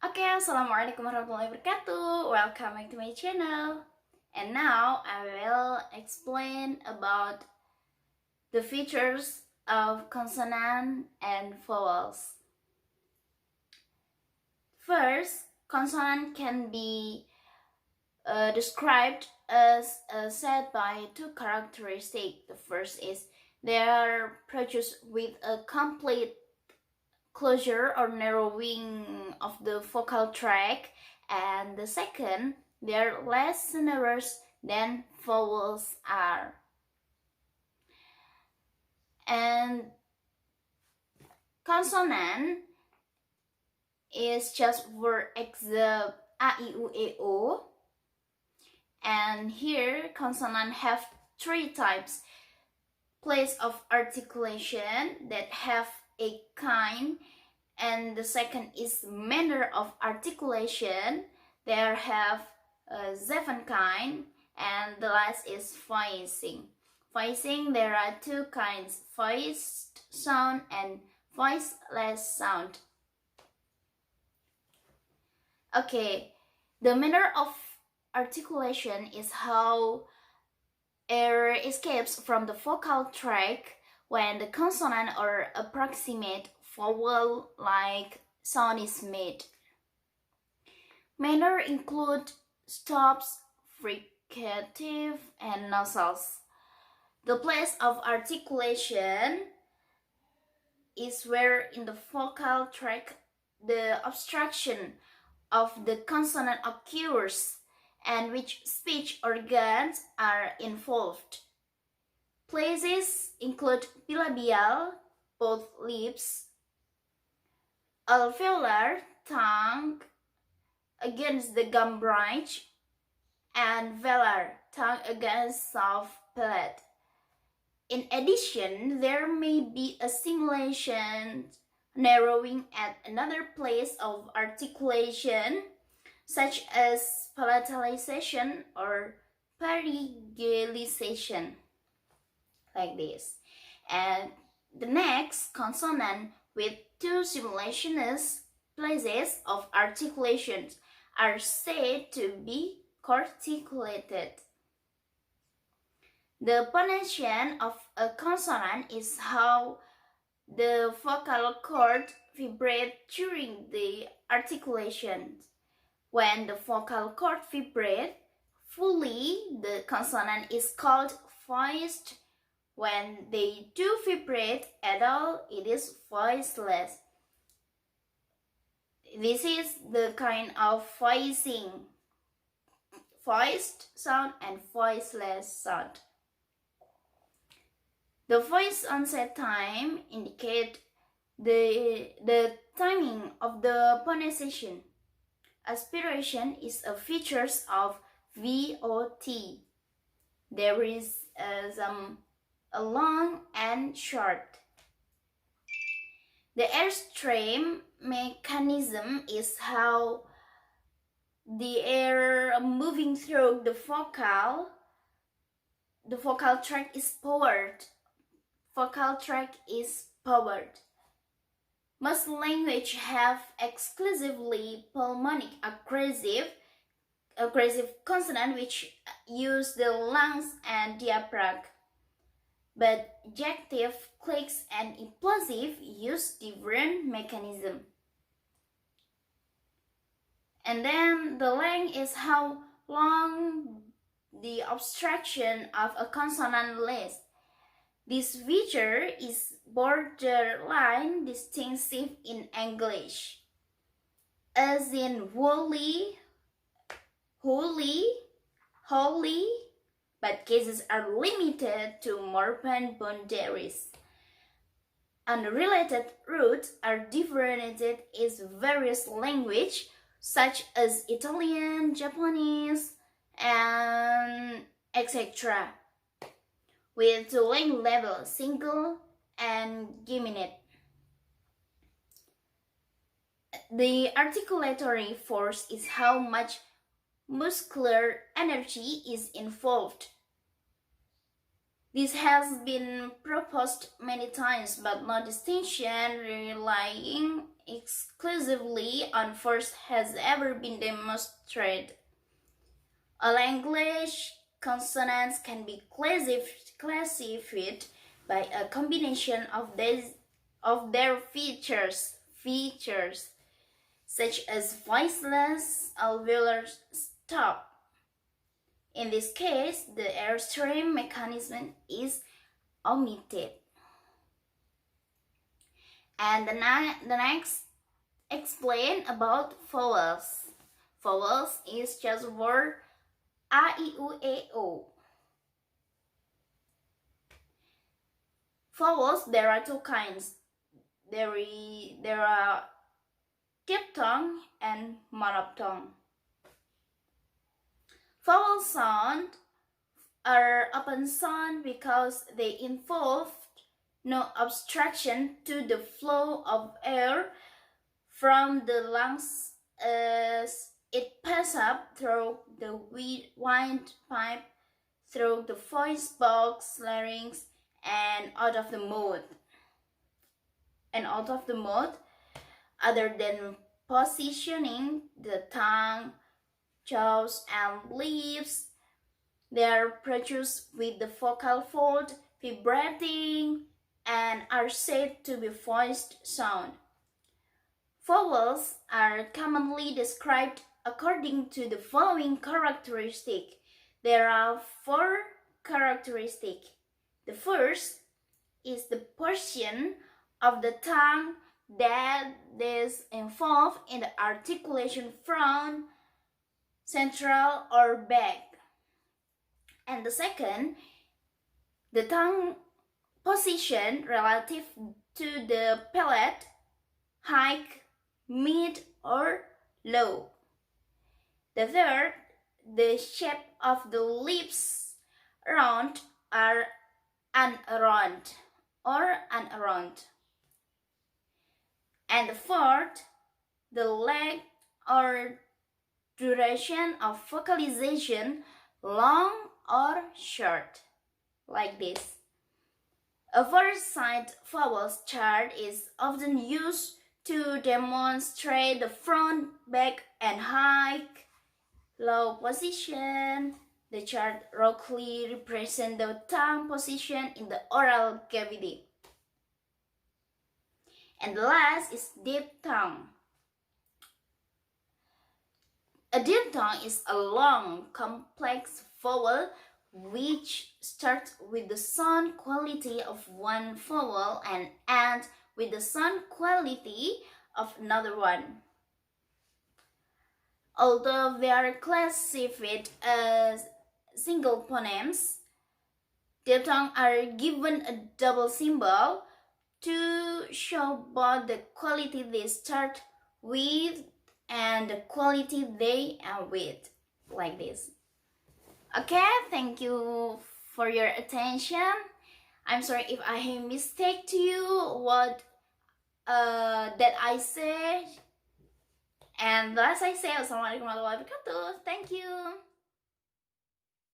Oke, assalamualaikum warahmatullahi wabarakatuh. Welcome back to my channel. And now I will explain about the features of consonant and vowels. First, consonant can be described as a set by two characteristics. The first is they are produced with a complete closure or narrowing of the vocal tract, and the second, they are less sonorous than vowels are. And consonant is just for example a, I, U, E, O. And here consonant have three types: place of articulation that have a kind, and the second is manner of articulation. There have seven kind, and the last is voicing. Voicing, there are two kinds: voiced sound and voiceless sound. Okay, the manner of articulation is how air escapes from the vocal tract when the consonant or approximate vowel-like sound is made. Manner include stops, fricative, and nasals. The place of articulation is where in the vocal tract the obstruction of the consonant occurs and which speech organs are involved. Places include bilabial, both lips, alveolar, tongue against the gum bridge, and velar, tongue against soft palate. In addition, there may be a simulation narrowing at another place of articulation, such as palatalization or pharyngealization, like this. And the next, consonant with two simultaneous places of articulation are said to be corticulated. The pronunciation of a consonant is how the vocal cord vibrates during the articulation. When the vocal cord vibrates fully, the consonant is called voiced. When they do vibrate at all, it is voiceless. This is the kind of voicing: voiced sound and voiceless sound. The voice onset time indicates the timing of the pronunciation. Aspiration is a feature of VOT. There is a long and short. The airstream mechanism is how the air moving through the vocal tract is powered. Vocal tract is powered. Most languages have exclusively pulmonic aggressive consonant which use the lungs and diaphragm. But ejective, clicks, and implosive use different mechanism. And then the length is how long the obstruction of a consonant lasts. This feature is borderline distinctive in English, as in wholly, but cases are limited to Morphean boundaries. Unrelated roots are differentiated in various languages, such as Italian, Japanese, and etc., with the length level single and geminate. The articulatory force is how much muscular energy is involved. This has been proposed many times, but no distinction relying exclusively on force has ever been demonstrated. A language consonants can be classified by a combination of their features such as voiceless alveolar stop. In this case, the airstream mechanism is omitted. And the next explain about vowels. Vowels is just word A, I, U, E, O. Vowels, there are two kinds. There are diphthong and monophthong. Vowel sounds are often sound because they involve no obstruction to the flow of air from the lungs as it passes up through the windpipe, through the voice box, larynx, and out of the mouth. Other than positioning the tongue, jaws, and lips, they are produced with the vocal fold vibrating and are said to be voiced sound. Vowels are commonly described according to the following characteristic. There are 4 characteristics. The first is the portion of the tongue that is involved in the articulation front, central, or back. And the second, the tongue position relative to the palate, high, mid, or low. The third, the shape of the lips, round or unaround. And the fourth, the length or duration of vocalization, long or short, like this. A four-side vowels chart is often used to demonstrate the front, back, and high, low position. The chart roughly represents the tongue position in the oral cavity. And the last is diphthong. A diphthong is a long, complex vowel which starts with the sound quality of one vowel and ends with the sound quality of another one. Although they are classified as single phonemes, diphthongs are given a double symbol to show both the quality they start with and the quality they end with, like this. Okay, thank you for your attention. I'm sorry if I have mistake to you what that I said. And as I say, Assalamualaikum warahmatullahi wabarakatuh. Thank you.